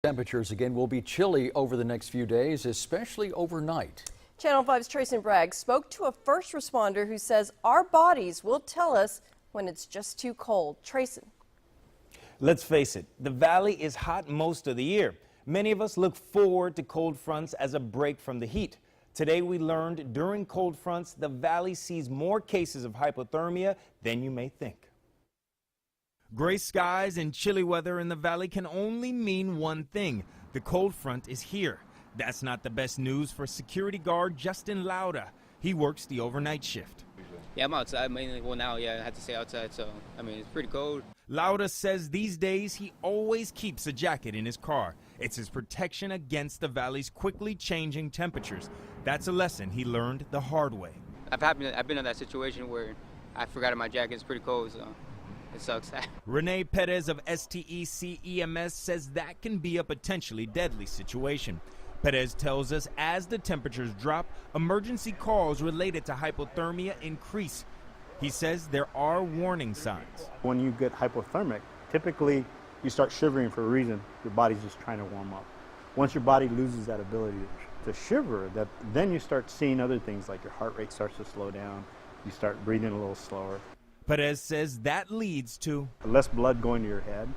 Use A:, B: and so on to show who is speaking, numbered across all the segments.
A: Temperatures again will be chilly over the next few days, especially overnight.
B: Channel 5's Trayson Bragg spoke to a first responder who says our bodies will tell us when it's just too cold. Trayson.
C: Let's face it, the valley is hot most of the year. Many of us look forward to cold fronts as a break from the heat. Today we learned during cold fronts, the valley sees more cases of hypothermia than you may think. Gray skies and chilly weather in the valley can only mean one thing. The cold front is here. That's not the best news for security guard Justin Lauda. He works the overnight shift.
D: Yeah, I'm outside mainly. Well, now, yeah, I have to stay outside, so, I mean, it's pretty cold.
C: Lauda says these days he always keeps a jacket in his car. It's his protection against the valley's quickly changing temperatures. That's a lesson he learned the hard way.
D: I've been in that situation where I forgot my jacket. It's pretty cold, so it sucks.
C: Renee Perez of STECEMS says that can be a potentially deadly situation. Perez tells us as the temperatures drop, emergency calls related to hypothermia increase. He says there are warning signs.
E: When you get hypothermic, typically you start shivering for a reason. Your body's just trying to warm up. Once your body loses that ability to shiver, then you start seeing other things like your heart rate starts to slow down. You start breathing a little slower.
C: Perez says that leads to
E: less blood going to your head,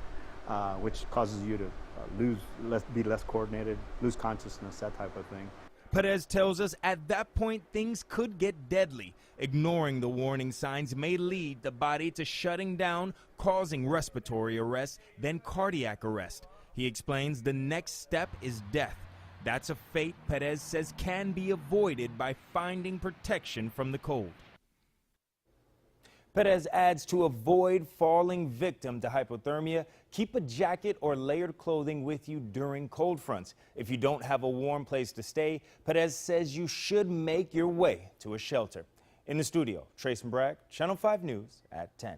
E: which causes you to be less coordinated, lose consciousness, that type of thing.
C: Perez tells us at that point things could get deadly. Ignoring the warning signs may lead the body to shutting down, causing respiratory arrest, then cardiac arrest. He explains the next step is death. That's a fate Perez says can be avoided by finding protection from the cold. Perez adds to avoid falling victim to hypothermia, keep a jacket or layered clothing with you during cold fronts. If you don't have a warm place to stay, Perez says you should make your way to a shelter. In the studio, Trayson Bragg, Channel 5 News at 10.